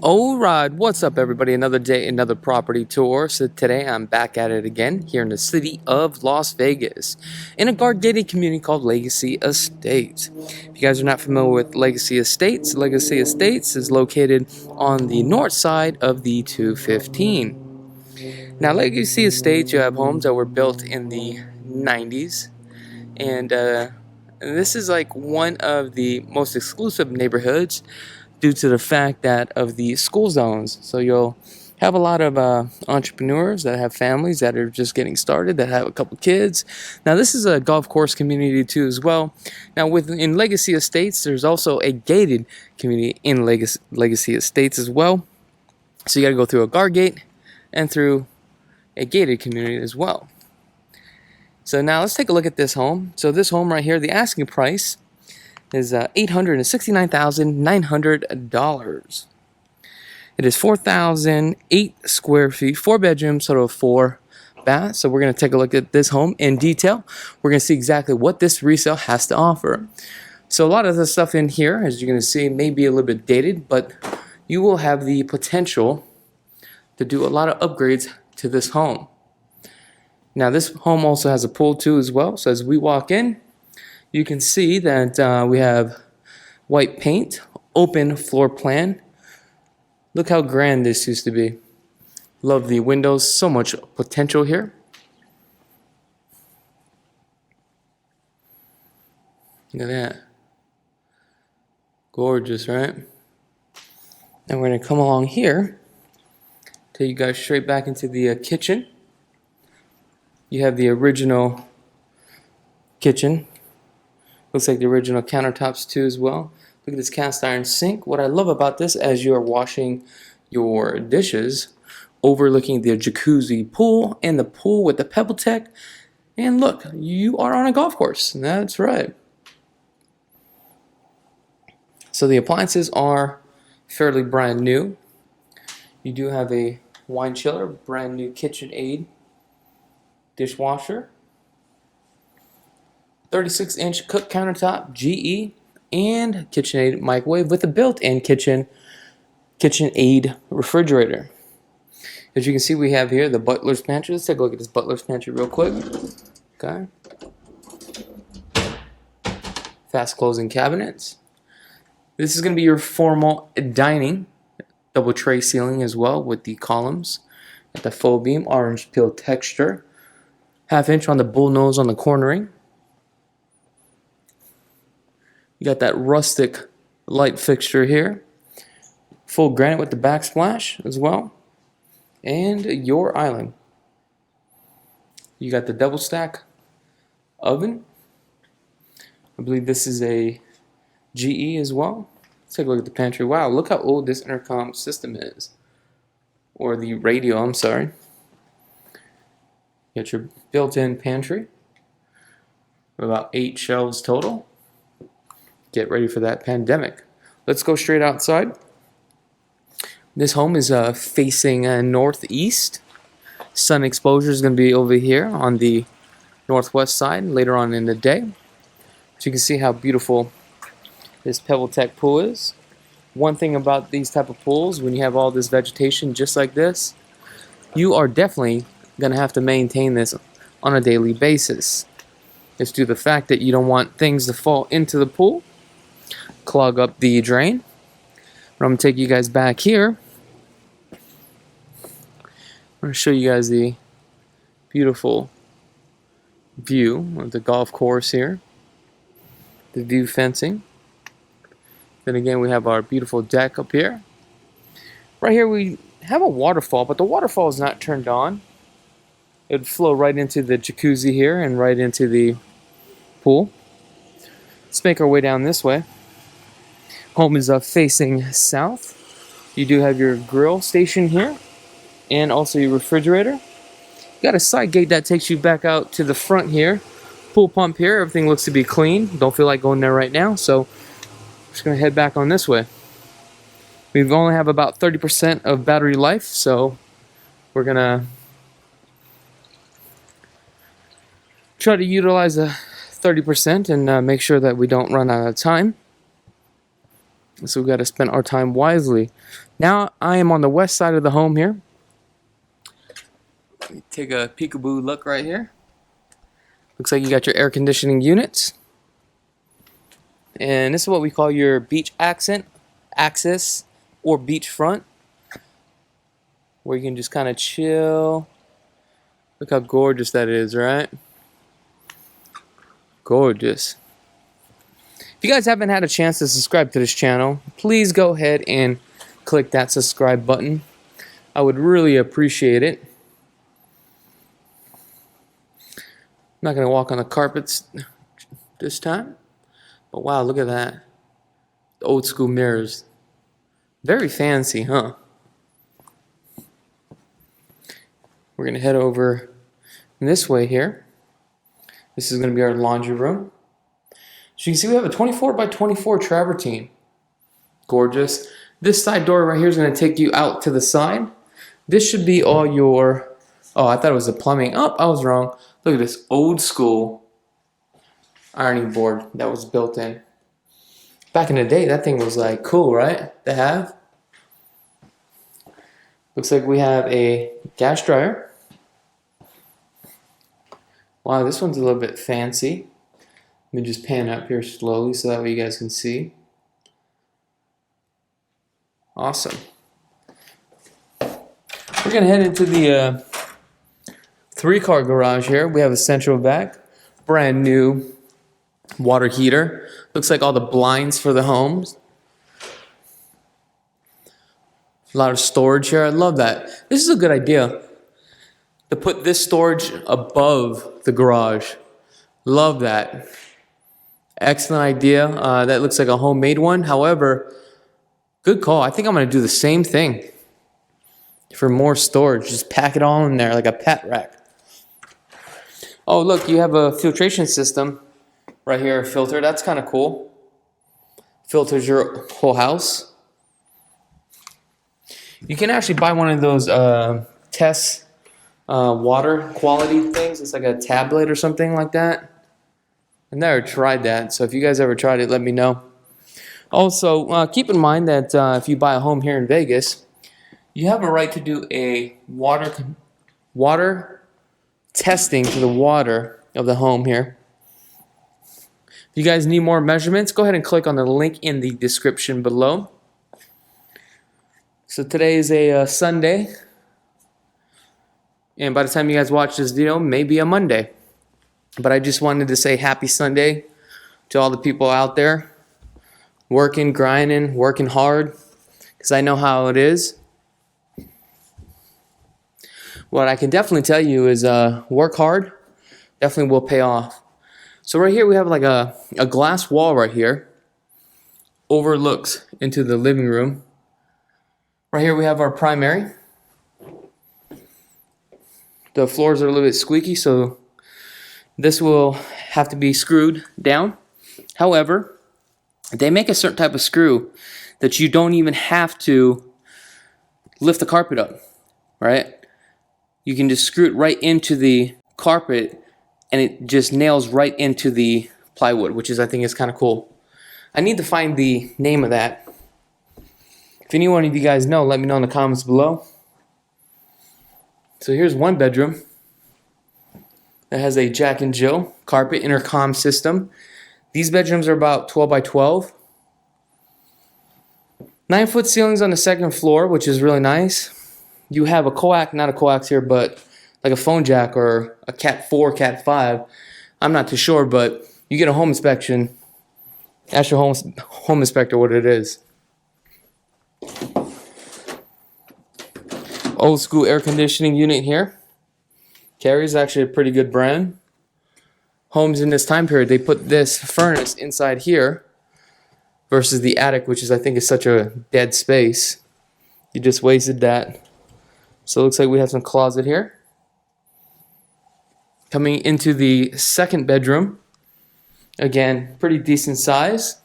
Alright, what's up everybody? Another day, another property tour. So today I'm back at it again here in the city of Las Vegas in a guard-gated community called Legacy Estates. If you guys are not familiar with Legacy Estates is located on the north side of the 215. Now Legacy Estates, you have homes that were built in the 90s, and this is like one of the most exclusive neighborhoods due to the fact that of the school zones. So you'll have a lot of entrepreneurs that have families that are just getting started, that have a couple kids. Now this is a golf course community too as well. Now in Legacy Estates, there's also a gated community in Legacy Estates as well. So you got to go through a guard gate and through a gated community as well. So now let's take a look at this home. So this home right here, the asking price is $869,900. It is 4,008 square feet, 4 bedrooms, total of 4 baths. So we're going to take a look at this home in detail. We're going to see exactly what this resale has to offer. So a lot of the stuff in here, as you're going to see, may be a little bit dated, but you will have the potential to do a lot of upgrades to this home. Now this home also has a pool too as well. So as we walk in, you can see that we have white paint, open floor plan. Look how grand this used to be. Love the windows, so much potential here. Look at that. Gorgeous, right? And we're going to come along here, take you guys straight back into the kitchen. You have the original kitchen. Looks like the original countertops too as well. Look at this cast iron sink. What I love about this, as you are washing your dishes, overlooking the jacuzzi pool and the pool with the Pebble Tec. And look, you are on a golf course. That's right. So the appliances are fairly brand new. You do have a wine chiller, brand new KitchenAid dishwasher, 36-inch cook countertop, GE, and KitchenAid microwave with a built-in KitchenAid refrigerator. As you can see, we have here the butler's pantry. Let's take a look at this butler's pantry real quick. Okay. Fast closing cabinets. This is going to be your formal dining. Double tray ceiling as well with the columns. Got the full beam, orange peel texture. 1/2 inch on the bull nose on the cornering. You got that rustic light fixture here. Full granite with the backsplash as well. And your island. You got the double stack oven. I believe this is a GE as well. Let's take a look at the pantry. Wow, look how old this intercom system is. Or the radio, I'm sorry. You got your built-in pantry. About 8 shelves total. Get ready for that pandemic. Let's go straight outside. This home is facing northeast. Sun exposure is going to be over here on the northwest side later on in the day. So you can see how beautiful this Pebble Tec pool is. One thing about these type of pools, when you have all this vegetation just like this, you are definitely going to have to maintain this on a daily basis. It's due to the fact that you don't want things to fall into the pool, clog up the drain. But I'm going to take you guys back here. I'm going to show you guys the beautiful view of the golf course here. The view fencing. Then again, we have our beautiful deck up here. Right here we have a waterfall, but the waterfall is not turned on. It would flow right into the jacuzzi here and right into the pool. Let's make our way down this way. Home is facing south. You do have your grill station here and also your refrigerator. You got a side gate that takes you back out to the front here. Pool pump here. Everything looks to be clean. Don't feel like going there right now, so I'm just going to head back on this way. We only have about 30% of battery life, so we're going to try to utilize the 30% and make sure that we don't run out of time. So we got to spend our time wisely. Now I am on the west side of the home here. Let me take a peekaboo look right here. Looks like you got your air conditioning units. And this is what we call your beach access or beach front, where you can just kind of chill. Look how gorgeous that is, right? Gorgeous. If you guys haven't had a chance to subscribe to this channel, please go ahead and click that subscribe button. I would really appreciate it. I'm not going to walk on the carpets this time. But wow, look at that. The old school mirrors. Very fancy, huh? We're going to head over this way here. This is going to be our laundry room. So you can see we have a 24 by 24 travertine. Gorgeous. This side door right here is going to take you out to the side. This should be all your... Oh, I thought it was the plumbing. Oh, I was wrong. Look at this old school ironing board that was built in. Back in the day, that thing was like cool, right? To have. Looks like we have a gas dryer. Wow, this one's a little bit fancy. Let me just pan up here slowly so that way you guys can see. Awesome. We're gonna head into the 3-car garage here. We have a central vac, brand new water heater. Looks like all the blinds for the homes. A lot of storage here. I love that. This is a good idea to put this storage above the garage. Love that. Excellent idea. That looks like a homemade one. However, good call. I think I'm going to do the same thing for more storage. Just pack it all in there like a pet rack. Oh, look, you have a filtration system right here, a filter. That's kind of cool. Filters your whole house. You can actually buy one of those test water quality things. It's like a tablet or something like that. I've never tried that, so if you guys ever tried it, let me know. Also, keep in mind that if you buy a home here in Vegas, you have a right to do a water testing to the water of the home here. If you guys need more measurements, go ahead and click on the link in the description below. So today is a Sunday, and by the time you guys watch this video, maybe a Monday. But I just wanted to say happy Sunday to all the people out there working, grinding, working hard, because I know how it is. What I can definitely tell you is work hard, definitely will pay off. So right here we have like a glass wall right here, overlooks into the living room. Right here we have our primary. The floors are a little bit squeaky, so this will have to be screwed down. However, they make a certain type of screw that you don't even have to lift the carpet up, right? You can just screw it right into the carpet and it just nails right into the plywood, which is, I think, is kind of cool. I need to find the name of that. If any one of you guys know, let me know in the comments below. So here's one bedroom that has a Jack and Jill carpet intercom system. These bedrooms are about 12 by 12. 9-foot ceilings on the second floor, which is really nice. You have a coax, not a coax here, but like a phone jack or a Cat 4, Cat 5. I'm not too sure, but you get a home inspection. Ask your home inspector what it is. Old school air conditioning unit here. Carrier's actually a pretty good brand. Homes in this time period, they put this furnace inside here versus the attic, which is, I think, is such a dead space. You just wasted that. So it looks like we have some closet here. Coming into the second bedroom. Again, pretty decent size.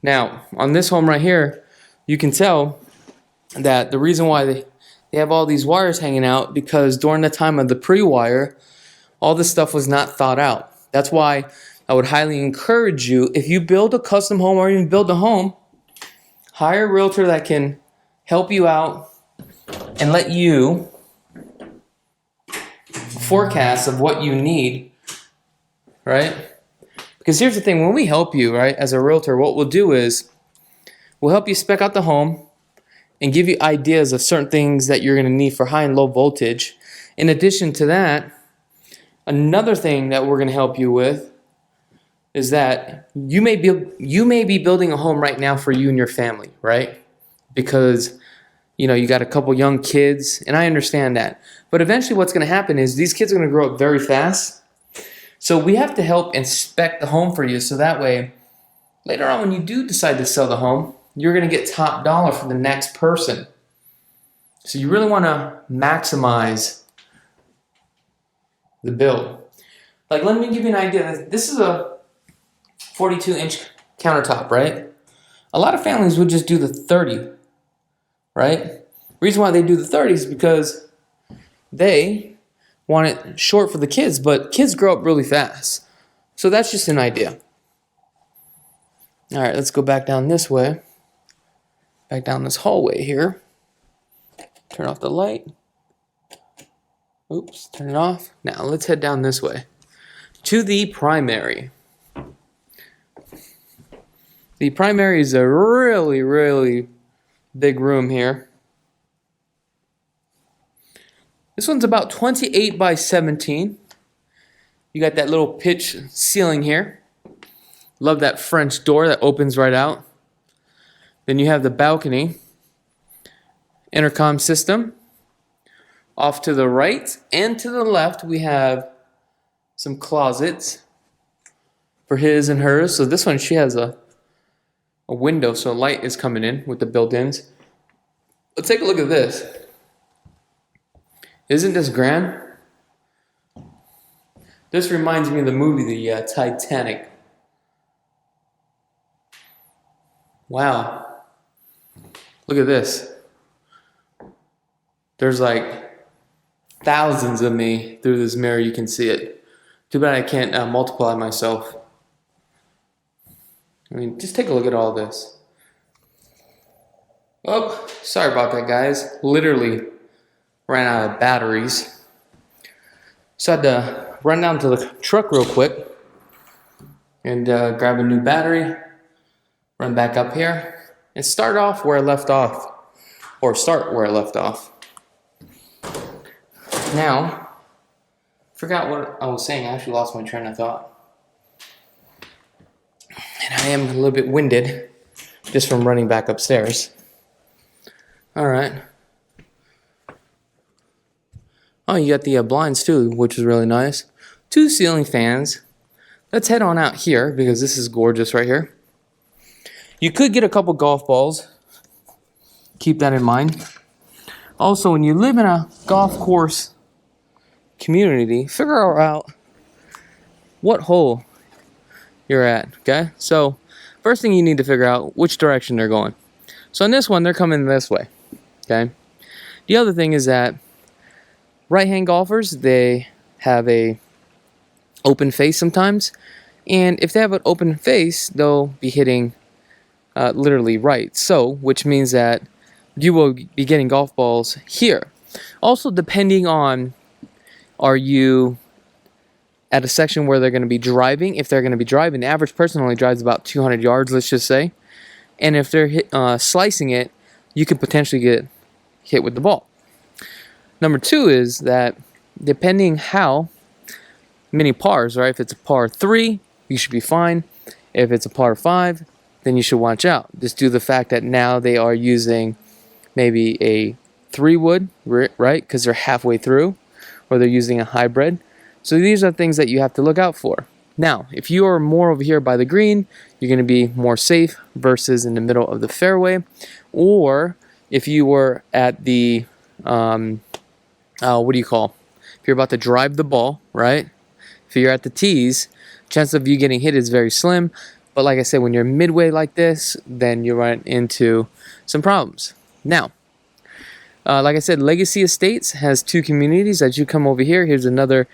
Now, on this home right here, you can tell that the reason why they have all these wires hanging out, because during the time of the pre-wire, all this stuff was not thought out. That's why I would highly encourage you, if you build a custom home or even build a home, hire a realtor that can help you out and let you forecast of what you need, right? Because here's the thing, when we help you, right, as a realtor, what we'll do is we'll help you spec out the home and give you ideas of certain things that you're going to need for high and low voltage. In addition to that, another thing that we're going to help you with is that you may be building a home right now for you and your family, right? Because you got a couple young kids, and I understand that. But eventually what's going to happen is these kids are going to grow up very fast. So we have to help inspect the home for you, so that way later on when you do decide to sell the home, you're going to get top dollar for the next person. So you really want to maximize the build. Like, let me give you an idea. This is a 42-inch countertop, right? A lot of families would just do the 30, right? Reason why they do the 30 is because they want it short for the kids, but kids grow up really fast. So that's just an idea. All right, let's go back down this way. Back down this hallway here. Turn off the light. Oops, turn it off. Now let's head down this way to the primary. The primary is a really, really big room here. This one's about 28 by 17. You got that little pitch ceiling here. Love that French door that opens right out. Then you have the balcony. Intercom system. Off to the right and to the left we have some closets for his and hers. So this one, she has a window, so light is coming in with the built-ins. Let's take a look at this. Isn't this grand? This reminds me of the movie, the Titanic. Wow. Look at this. There's like thousands of me through this mirror. You can see it. Too bad I can't multiply myself. I mean, just take a look at all this. Oh, sorry about that, guys. Literally ran out of batteries. So I had to run down to the truck real quick and grab a new battery, run back up here, and start off where I left off. Or start where I left off. Now, forgot what I was saying. I actually lost my train of thought. And I am a little bit winded just from running back upstairs. Alright. Oh, you got the blinds too, which is really nice. 2 ceiling fans. Let's head on out here because this is gorgeous right here. You could get a couple golf balls. Keep that in mind. Also, when you live in a golf course community, figure out what hole you're at, okay? So, first thing you need to figure out which direction they're going. So, in this one, they're coming this way, okay? The other thing is that right-hand golfers, they have a open face sometimes, and if they have an open face, they'll be hitting literally right. So, which means that you will be getting golf balls here. Also, depending on, are you at a section where they're going to be driving? If they're going to be driving, the average person only drives about 200 yards, let's just say. And if they're slicing it, you could potentially get hit with the ball. Number 2 is that depending how many pars, right? If it's a par 3, you should be fine. If it's a par 5, then you should watch out. Just due to the fact that now they are using maybe a 3-wood, right? Because they're halfway through, or they're using a hybrid. So these are things that you have to look out for. Now, if you are more over here by the green, you're going to be more safe versus in the middle of the fairway. Or if you were at the, what do you call? If you're about to drive the ball, right? If you're at the tees, chance of you getting hit is very slim. But like I said, when you're midway like this, then you run into some problems. Now, like I said, Legacy Estates has 2 communities. As you come over here, here's another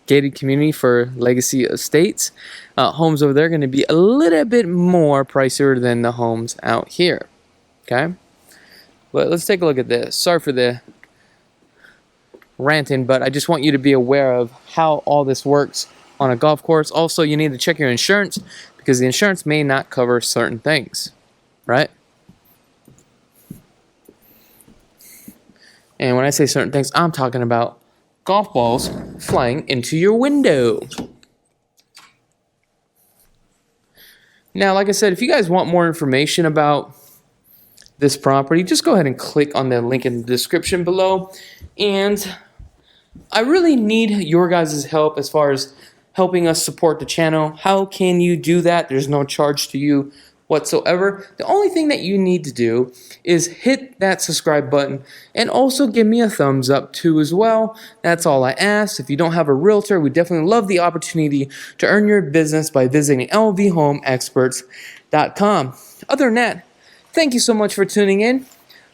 gated community for Legacy Estates. Homes over there are going to be a little bit more pricier than the homes out here. Okay, but let's take a look at this. Sorry for the ranting, but I just want you to be aware of how all this works on a golf course. Also, you need to check your insurance because the insurance may not cover certain things, right? And when I say certain things, I'm talking about golf balls flying into your window. Now, like I said, if you guys want more information about this property, just go ahead and click on the link in the description below. And I really need your guys' help as far as helping us support the channel. How can you do that? There's no charge to you whatsoever. The only thing that you need to do is hit that subscribe button and also give me a thumbs up too as well. That's all I ask. If you don't have a realtor, we definitely love the opportunity to earn your business by visiting lvhomeexperts.com. Other than that, thank you so much for tuning in.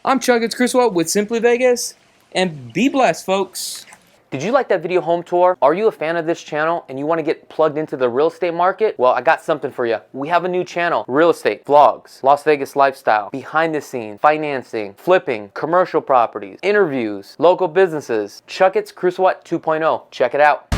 I'm Chakits Krulsawat with Simply Vegas, and be blessed, folks. Did you like that video home tour? Are you a fan of this channel and you want to get plugged into the real estate market? Well, I got something for you. We have a new channel, real estate, vlogs, Las Vegas lifestyle, behind the scenes, financing, flipping, commercial properties, interviews, local businesses, Chakits Krulsawat 2.0. Check it out.